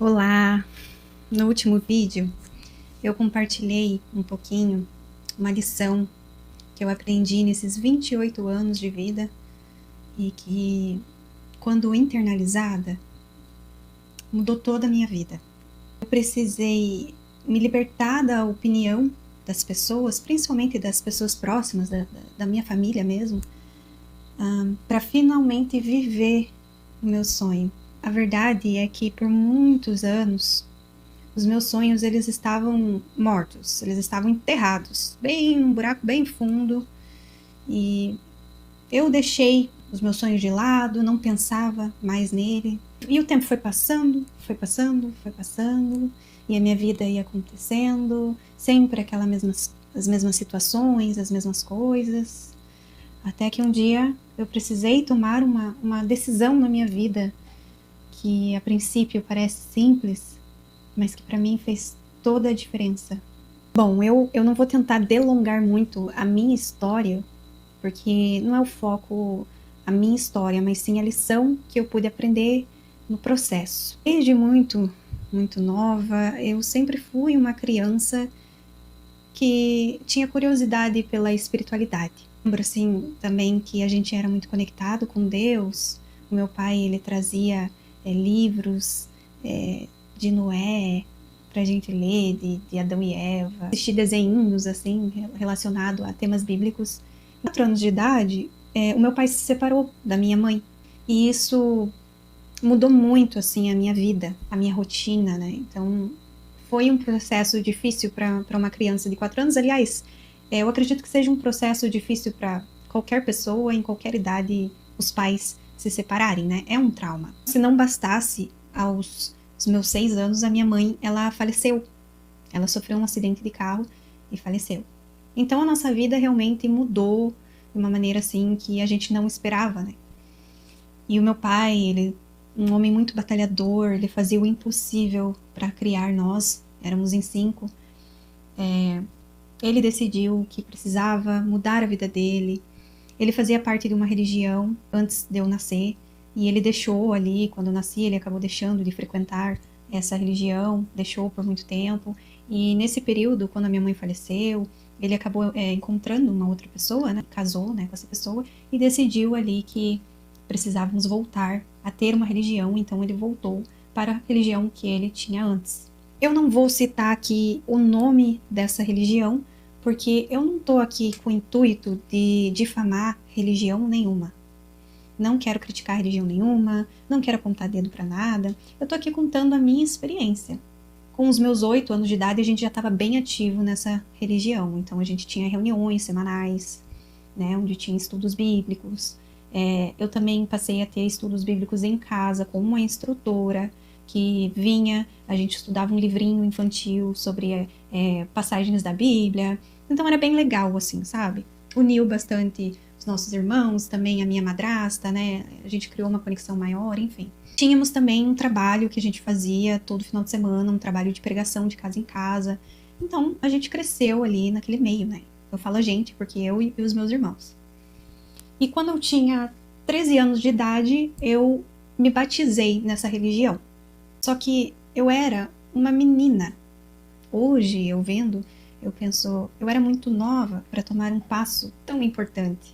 Olá! No último vídeo eu compartilhei um pouquinho uma lição que eu aprendi nesses 28 anos de vida e que, quando internalizada, mudou toda a minha vida. Eu precisei me libertar da opinião das pessoas, principalmente das pessoas próximas, da minha família mesmo, para finalmente viver o meu sonho. A verdade é que por muitos anos os meus sonhos eles estavam mortos, eles estavam enterrados, bem num buraco bem fundo, e eu deixei os meus sonhos de lado, não pensava mais nele, e o tempo foi passando, e a minha vida ia acontecendo, sempre as mesmas situações, as mesmas coisas, até que um dia eu precisei tomar uma decisão na minha vida, que a princípio parece simples, mas que para mim fez toda a diferença. Bom, eu não vou tentar delongar muito a minha história, porque não é o foco a minha história, mas sim a lição que eu pude aprender no processo. Desde muito nova, eu sempre fui uma criança que tinha curiosidade pela espiritualidade. Lembro assim também que a gente era muito conectado com Deus. O meu pai, ele trazia livros de Noé pra gente ler, de Adão e Eva, assistir desenhinhos assim, relacionado a temas bíblicos. 4 anos de idade, o meu pai se separou da minha mãe, e isso mudou muito assim a minha vida, a minha rotina, né? Então foi um processo difícil para uma criança de 4 anos. Aliás, eu acredito que seja um processo difícil para qualquer pessoa, em qualquer idade, os pais se separarem, né? É um trauma. Se não bastasse, aos meus 6 anos, a minha mãe, ela faleceu. Ela sofreu um acidente de carro e faleceu. Então a nossa vida realmente mudou de uma maneira assim que a gente não esperava, né? E o meu pai, ele um homem muito batalhador, ele fazia o impossível para criar nós, éramos em 5. Ele decidiu que precisava mudar a vida dele. Ele fazia parte de uma religião antes de eu nascer, e ele deixou ali, quando eu nasci, ele acabou deixando de frequentar essa religião, deixou por muito tempo, e nesse período, quando a minha mãe faleceu, ele acabou encontrando uma outra pessoa, né? Casou, né, com essa pessoa, e decidiu ali que precisávamos voltar a ter uma religião, então ele voltou para a religião que ele tinha antes. Eu não vou citar aqui o nome dessa religião, porque eu não estou aqui com o intuito de difamar religião nenhuma. Não quero criticar religião nenhuma, não quero apontar dedo para nada. Eu estou aqui contando a minha experiência. Com os meus 8 anos de idade, a gente já estava bem ativo nessa religião. Então a gente tinha reuniões semanais, né, onde tinha estudos bíblicos. Eu também passei a ter estudos bíblicos em casa com uma instrutora que vinha, a gente estudava um livrinho infantil sobre passagens da Bíblia. Então era bem legal, assim, sabe? Uniu bastante os nossos irmãos, também a minha madrasta, né? A gente criou uma conexão maior, enfim. Tínhamos também um trabalho que a gente fazia todo final de semana, um trabalho de pregação de casa em casa. Então a gente cresceu ali naquele meio, né? Eu falo a gente porque eu e os meus irmãos. E quando eu tinha 13 anos de idade, eu me batizei nessa religião. Só que eu era uma menina. Hoje, eu vendo, eu penso, eu era muito nova para tomar um passo tão importante,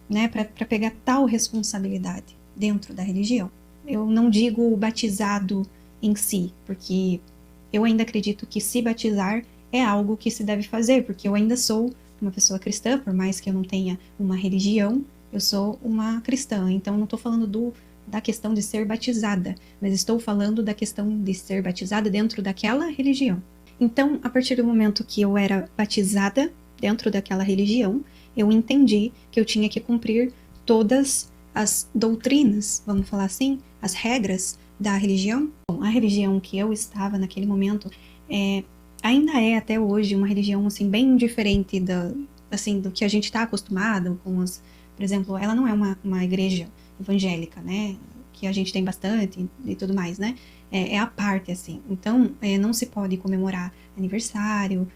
né, para pegar tal responsabilidade dentro da religião. Eu não digo batizado em si, porque eu ainda acredito que se batizar é algo que se deve fazer, porque eu ainda sou uma pessoa cristã, por mais que eu não tenha uma religião, eu sou uma cristã. Então não estou falando da questão de ser batizada, mas estou falando da questão de ser batizada dentro daquela religião. Então, a partir do momento que eu era batizada dentro daquela religião, eu entendi que eu tinha que cumprir todas as doutrinas, vamos falar assim, as regras da religião. Bom, a religião que eu estava naquele momento ainda é até hoje uma religião assim bem diferente do que a gente está acostumado com por exemplo, ela não é uma igreja evangélica, né, que a gente tem bastante e tudo mais, né, é a parte, assim. Então, não se pode comemorar aniversário,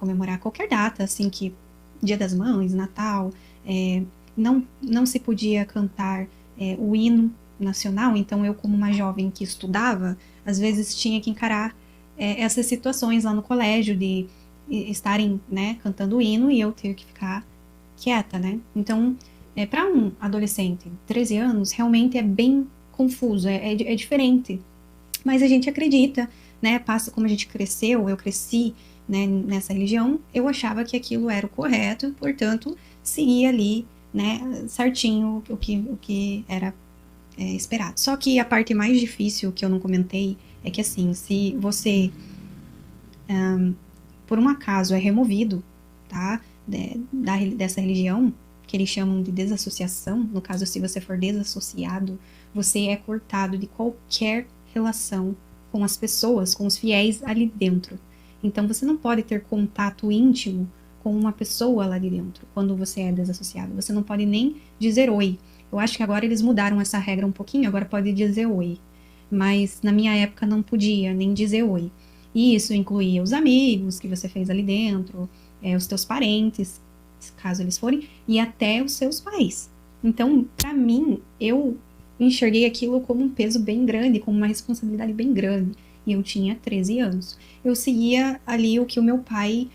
comemorar qualquer data, assim, que Dia das Mães, Natal, não se podia cantar o hino nacional, então eu, como uma jovem que estudava, às vezes tinha que encarar essas situações lá no colégio de estarem, né, cantando o hino e eu ter que ficar quieta, né? Então, para um adolescente, 13 anos, realmente é bem confuso, é diferente. Mas a gente acredita, né? Passa como a gente cresceu, eu cresci, né, nessa religião, eu achava que aquilo era o correto, portanto, seguia ali, né, certinho o que era esperado. Só que a parte mais difícil que eu não comentei é que, assim, se você, por um acaso, é removido, tá, dessa religião, que eles chamam de desassociação, no caso, se você for desassociado, você é cortado de qualquer relação com as pessoas, com os fiéis ali dentro. Então, você não pode ter contato íntimo com uma pessoa lá de dentro, quando você é desassociado. Você não pode nem dizer oi. Eu acho que agora eles mudaram essa regra um pouquinho, agora pode dizer oi. Mas na minha época não podia nem dizer oi. E isso incluía os amigos que você fez ali dentro, os teus parentes, caso eles forem, e até os seus pais. Então, para mim, eu enxerguei aquilo como um peso bem grande, como uma responsabilidade bem grande. E eu tinha 13 anos. Eu seguia ali o que o meu pai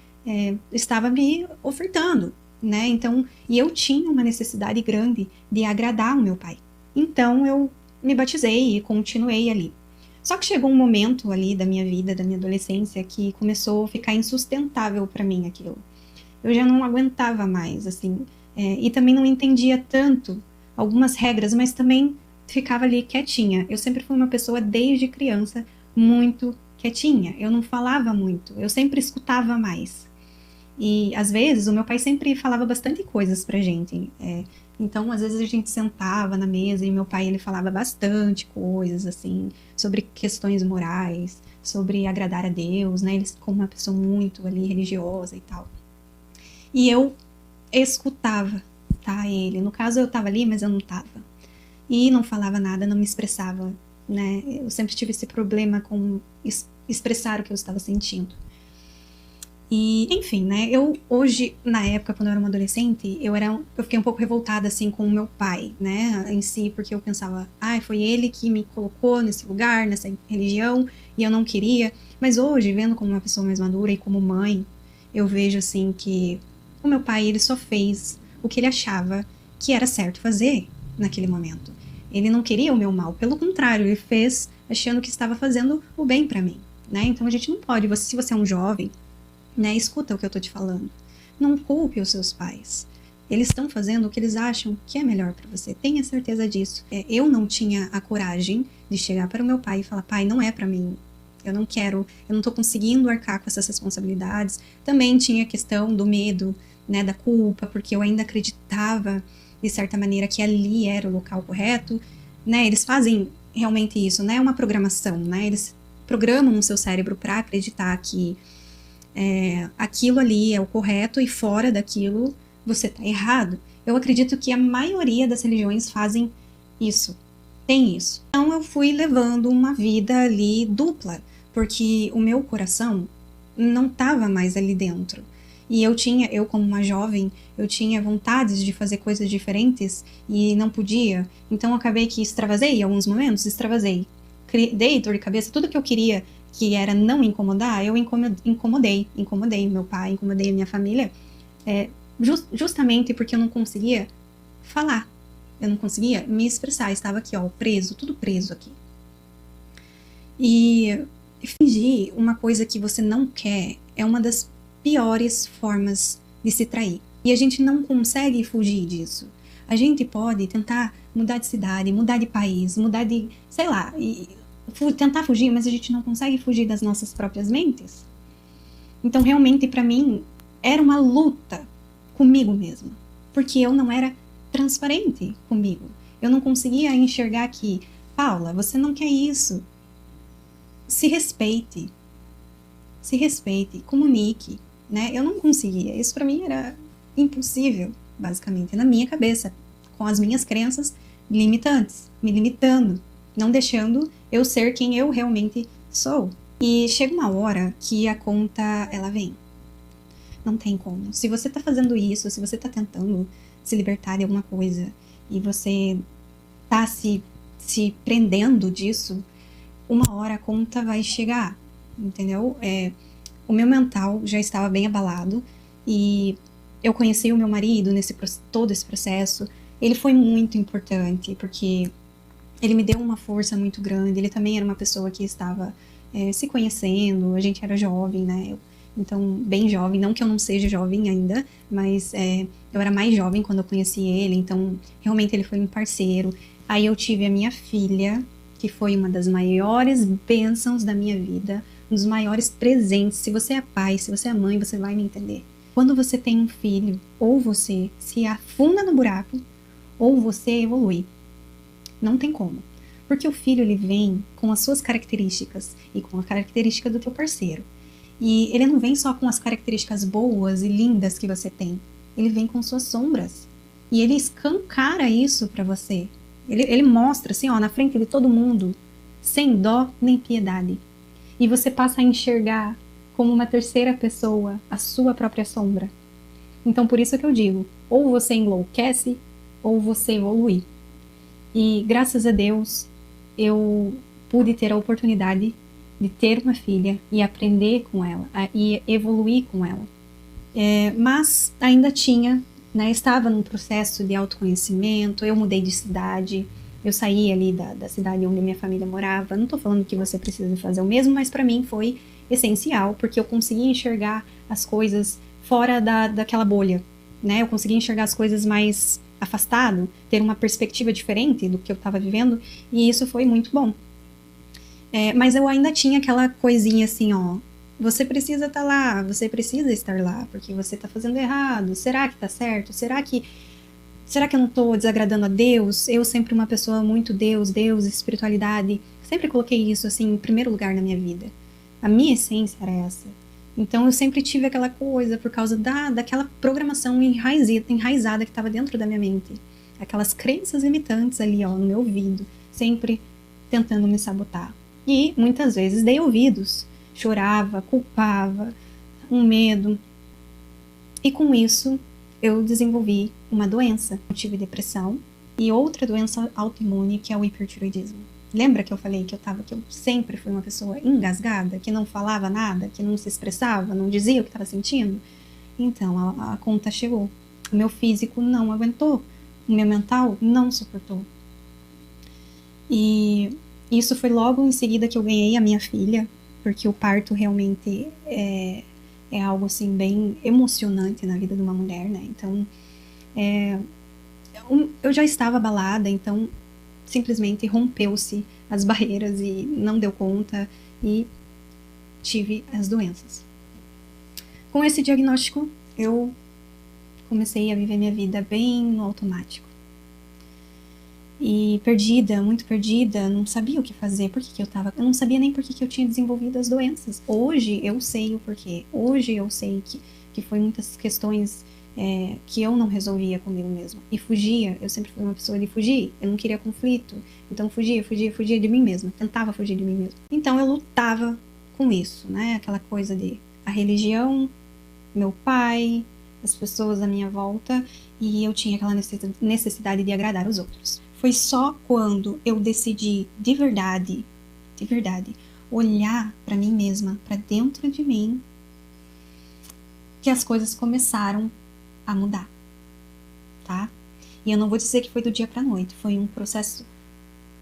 estava me ofertando, né? Então, e eu tinha uma necessidade grande de agradar o meu pai. Então, eu me batizei e continuei ali. Só que chegou um momento ali da minha vida, da minha adolescência, que começou a ficar insustentável para mim aquilo. Eu já não aguentava mais, assim, e também não entendia tanto algumas regras, mas também ficava ali quietinha. Eu sempre fui uma pessoa, desde criança, muito quietinha. Eu não falava muito, eu sempre escutava mais. E, às vezes, o meu pai sempre falava bastante coisas pra gente. Então, às vezes, a gente sentava na mesa e meu pai, ele falava bastante coisas, assim, sobre questões morais, sobre agradar a Deus, né? Ele, como uma pessoa muito ali religiosa e tal. E eu escutava, tá, ele. No caso, eu tava ali, mas eu não tava. E não falava nada, não me expressava, né? Eu sempre tive esse problema com expressar o que eu estava sentindo. E, enfim, né, eu hoje, na época, quando eu era uma adolescente, eu fiquei um pouco revoltada, assim, com o meu pai, né, em si, porque eu pensava, foi ele que me colocou nesse lugar, nessa religião, e eu não queria. Mas hoje, vendo como uma pessoa mais madura e como mãe, eu vejo, assim, que o meu pai, ele só fez o que ele achava que era certo fazer naquele momento. Ele não queria o meu mal, pelo contrário, ele fez achando que estava fazendo o bem pra mim, né, então a gente não pode, se você é um jovem, né, escuta o que eu tô te falando. Não culpe os seus pais. Eles estão fazendo o que eles acham que é melhor para você. Tenha certeza disso. Eu não tinha a coragem de chegar para o meu pai e falar: pai, não é para mim. Eu não quero, eu não tô conseguindo arcar com essas responsabilidades. Também tinha a questão do medo, né, da culpa, porque eu ainda acreditava, de certa maneira, que ali era o local correto, né? Eles fazem realmente isso, né? É uma programação, né? Eles programam o seu cérebro para acreditar que aquilo ali é o correto e fora daquilo você está errado. Eu acredito que a maioria das religiões fazem isso, tem isso. Então eu fui levando uma vida ali dupla, porque o meu coração não estava mais ali dentro. E eu como uma jovem, eu tinha vontades de fazer coisas diferentes e não podia. Então eu acabei que extravasei em alguns momentos, dei dor de cabeça, tudo que eu queria, que era não incomodar, eu incomodei meu pai, incomodei a minha família, justamente porque eu não conseguia falar, eu não conseguia me expressar, estava aqui, ó, preso, tudo preso aqui. E fingir uma coisa que você não quer é uma das piores formas de se trair. E a gente não consegue fugir disso. A gente pode tentar mudar de cidade, mudar de país, mudar de, sei lá, tentar fugir, mas a gente não consegue fugir das nossas próprias mentes. Então, realmente, para mim, era uma luta comigo mesma, porque eu não era transparente comigo. Eu não conseguia enxergar que, Paula, você não quer isso. Se respeite, comunique, né? Eu não conseguia. Isso para mim era impossível, basicamente, na minha cabeça, com as minhas crenças limitantes, me limitando, não deixando eu ser quem eu realmente sou. E chega uma hora que a conta, ela vem. Não tem como. Se você tá fazendo isso, se você tá tentando se libertar de alguma coisa e você tá se se prendendo disso, uma hora a conta vai chegar, entendeu? O meu mental já estava bem abalado e eu conheci o meu marido todo esse processo. Ele foi muito importante, porque ele me deu uma força muito grande. Ele também era uma pessoa que estava se conhecendo, a gente era jovem, né? Então, bem jovem, não que eu não seja jovem ainda, mas eu era mais jovem quando eu conheci ele, então realmente ele foi um parceiro. Aí eu tive a minha filha, que foi uma das maiores bênçãos da minha vida, um dos maiores presentes. Se você é pai, se você é mãe, você vai me entender. Quando você tem um filho, ou você se afunda no buraco, ou você evolui. Não tem como. Porque o filho, ele vem com as suas características e com a característica do teu parceiro. E ele não vem só com as características boas e lindas que você tem. Ele vem com suas sombras. E ele escancara isso pra você. Ele mostra assim, ó, na frente de todo mundo, sem dó nem piedade. E você passa a enxergar como uma terceira pessoa a sua própria sombra. Então, por isso que eu digo, ou você enlouquece, ou você evolui. E, graças a Deus, eu pude ter a oportunidade de ter uma filha e aprender com ela, e evoluir com ela. Mas ainda tinha, né, estava num processo de autoconhecimento, eu mudei de cidade, eu saí ali da cidade onde minha família morava. Não estou falando que você precisa fazer o mesmo, mas para mim foi essencial, porque eu consegui enxergar as coisas fora daquela bolha, né? Eu consegui enxergar as coisas mais afastado, ter uma perspectiva diferente do que eu estava vivendo, e isso foi muito bom. Mas eu ainda tinha aquela coisinha assim, ó, você precisa estar lá, você precisa estar lá, porque você está fazendo errado, será que está certo? Será que eu não estou desagradando a Deus? Eu sempre uma pessoa muito Deus, espiritualidade, sempre coloquei isso assim em primeiro lugar na minha vida. A minha essência era essa. Então eu sempre tive aquela coisa por causa daquela programação enraizada que estava dentro da minha mente. Aquelas crenças limitantes ali, ó, no meu ouvido, sempre tentando me sabotar. E muitas vezes dei ouvidos, chorava, culpava, um medo. E com isso eu desenvolvi uma doença. Eu tive depressão e outra doença autoimune, que é o hipertiroidismo. Lembra que eu falei que eu sempre fui uma pessoa engasgada, que não falava nada, que não se expressava, não dizia o que estava sentindo? Então, a conta chegou. O meu físico não aguentou, o meu mental não suportou. E isso foi logo em seguida que eu ganhei a minha filha, porque o parto realmente é algo assim bem emocionante na vida de uma mulher, né? Então, eu já estava abalada, então simplesmente rompeu-se as barreiras e não deu conta e tive as doenças. Com esse diagnóstico, eu comecei a viver minha vida bem no automático. E perdida, muito perdida, não sabia o que fazer, eu não sabia nem por que eu tinha desenvolvido as doenças. Hoje eu sei o porquê, hoje eu sei que foi muitas questões que eu não resolvia comigo mesma. E fugia, eu sempre fui uma pessoa de fugir, eu não queria conflito, então fugia de mim mesma, tentava fugir de mim mesma. Então eu lutava com isso, né, aquela coisa de a religião, meu pai, as pessoas à minha volta, e eu tinha aquela necessidade de agradar os outros. Foi só quando eu decidi de verdade, olhar para mim mesma, para dentro de mim, que as coisas começaram a mudar, tá? E eu não vou dizer que foi do dia pra noite, foi um processo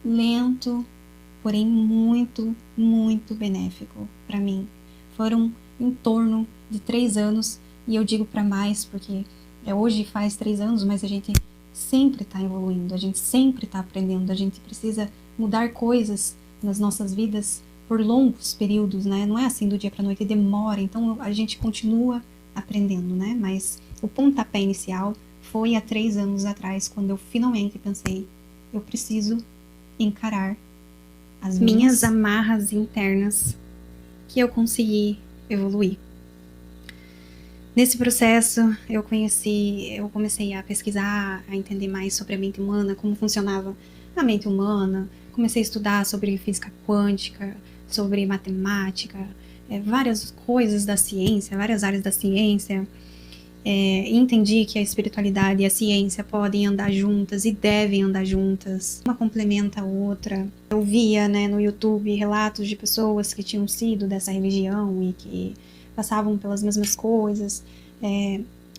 lento, porém muito, muito benéfico para mim. Foram em torno de 3 anos, e eu digo para mais, porque hoje faz 3 anos, mas a gente sempre está evoluindo, a gente sempre está aprendendo, a gente precisa mudar coisas nas nossas vidas por longos períodos, né? Não é assim do dia pra noite, demora, então a gente continua aprendendo, né? Mas o pontapé inicial foi há 3 anos atrás, quando eu finalmente pensei, eu preciso encarar as minhas amarras internas, que eu consegui evoluir. Nesse processo, eu comecei a pesquisar, a entender mais sobre a mente humana, como funcionava a mente humana, comecei a estudar sobre física quântica, sobre matemática, várias coisas da ciência, várias áreas da ciência. entendi que a espiritualidade e a ciência podem andar juntas e devem andar juntas. Uma complementa a outra. Eu via, né, no YouTube relatos de pessoas que tinham sido dessa religião e que passavam pelas mesmas coisas.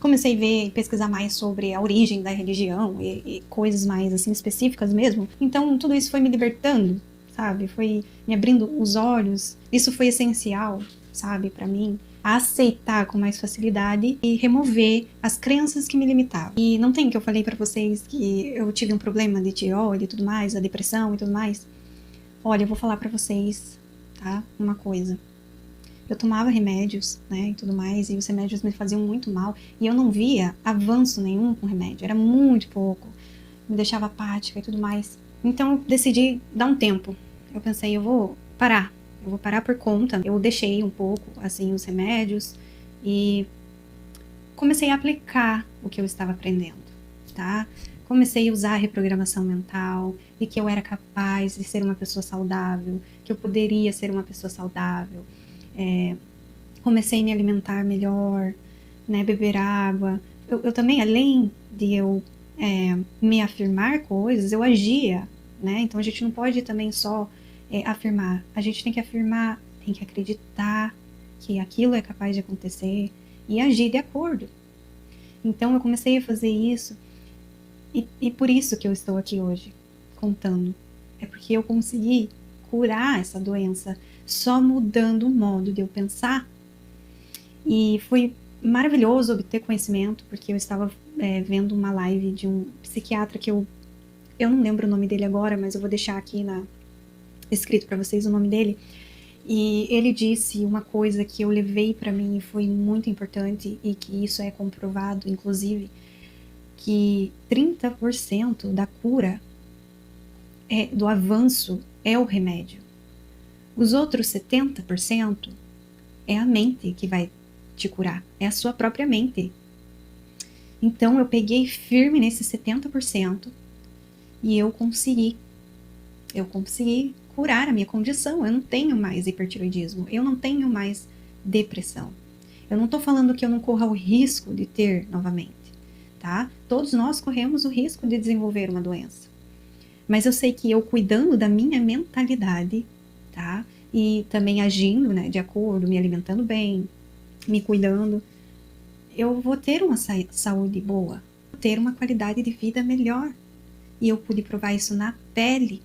Comecei a ver e pesquisar mais sobre a origem da religião e coisas mais assim específicas mesmo. Então tudo isso foi me libertando, sabe? Foi me abrindo os olhos. Isso foi essencial, sabe, para mim. A aceitar com mais facilidade e remover as crenças que me limitavam. E não tem que eu falei para vocês que eu tive um problema de tireoide e tudo mais, a depressão e tudo mais. Olha, eu vou falar para vocês, tá? Uma coisa. Eu tomava remédios, né, e tudo mais, e os remédios me faziam muito mal, e eu não via avanço nenhum com remédio, era muito pouco, me deixava apática e tudo mais. Então eu decidi dar um tempo. Eu pensei, eu vou parar por conta. Eu deixei um pouco, assim, os remédios e comecei a aplicar o que eu estava aprendendo, tá? Comecei a usar a reprogramação mental e que eu era capaz de ser uma pessoa saudável, que eu poderia ser uma pessoa saudável. Comecei a me alimentar melhor, né, beber água. Eu também, além de eu me afirmar coisas, eu agia, né? Então a gente não pode também só afirmar. A gente tem que afirmar, tem que acreditar que aquilo é capaz de acontecer e agir de acordo. Então eu comecei a fazer isso e por isso que eu estou aqui hoje contando. É porque eu consegui curar essa doença só mudando o modo de eu pensar. E foi maravilhoso obter conhecimento, porque eu estava vendo uma live de um psiquiatra que eu não lembro o nome dele agora, mas eu vou deixar aqui escrito para vocês o nome dele. E ele disse uma coisa que eu levei para mim e foi muito importante, e que isso é comprovado, inclusive, que 30% da cura, do avanço, é o remédio. Os outros 70% é a mente que vai te curar, é a sua própria mente. Então eu peguei firme nesse 70% e eu consegui curar a minha condição. Eu não tenho mais hipertiroidismo, eu não tenho mais depressão. Eu não estou falando que eu não corra o risco de ter novamente, tá? Todos nós corremos o risco de desenvolver uma doença. Mas eu sei que eu cuidando da minha mentalidade, tá? E também agindo, né, de acordo, me alimentando bem, me cuidando, eu vou ter uma saúde boa, vou ter uma qualidade de vida melhor. E eu pude provar isso na pele.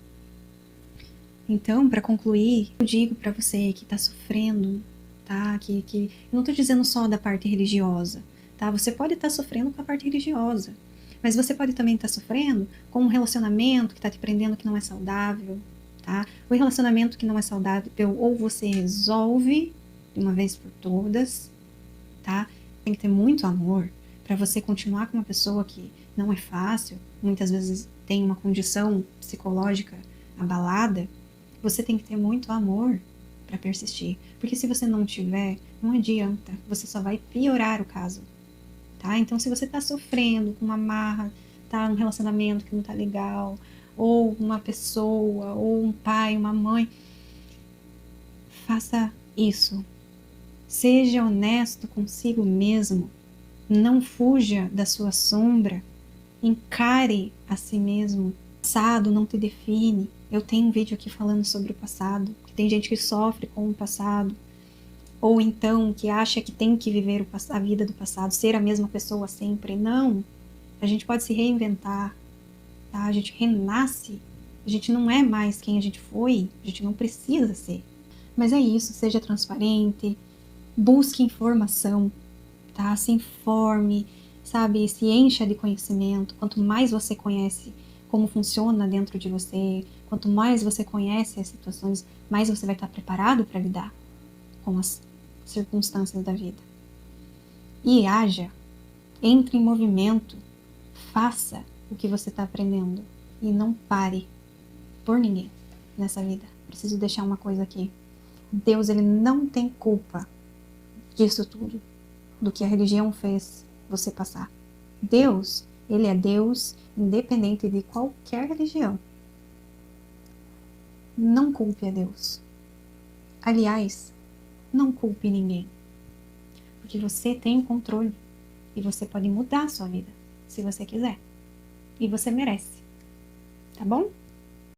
Então, para concluir, eu digo para você que está sofrendo, tá? Que eu não estou dizendo só da parte religiosa, tá? Você pode estar sofrendo com a parte religiosa, mas você pode também estar sofrendo com um relacionamento que está te prendendo que não é saudável, tá? O relacionamento que não é saudável, ou você resolve de uma vez por todas, tá? Tem que ter muito amor para você continuar com uma pessoa que não é fácil, muitas vezes tem uma condição psicológica abalada. Você tem que ter muito amor para persistir, porque se você não tiver, não adianta, você só vai piorar o caso, tá? Então, se você tá sofrendo com uma amarra, tá num relacionamento que não tá legal, ou uma pessoa, ou um pai, uma mãe, faça isso. Seja honesto consigo mesmo. Não fuja da sua sombra. Encare a si mesmo. O passado não te define. Eu tenho um vídeo aqui falando sobre o passado. Tem gente que sofre com o passado. Ou então que acha que tem que viver a vida do passado, ser a mesma pessoa sempre. Não. A gente pode se reinventar. Tá? A gente renasce. A gente não é mais quem a gente foi. A gente não precisa ser. Mas é isso. Seja transparente. Busque informação. Tá? Se informe, sabe? Se encha de conhecimento. Quanto mais você conhece como funciona dentro de você, quanto mais você conhece as situações, mais você vai estar preparado para lidar com as circunstâncias da vida. E haja, entre em movimento, faça o que você está aprendendo e não pare por ninguém nessa vida. Preciso deixar uma coisa aqui. Deus, ele não tem culpa disso tudo, do que a religião fez você passar. Deus, ele é Deus independente de qualquer religião. Não culpe a Deus. Aliás, não culpe ninguém. Porque você tem o controle. E você pode mudar a sua vida, se você quiser. E você merece. Tá bom?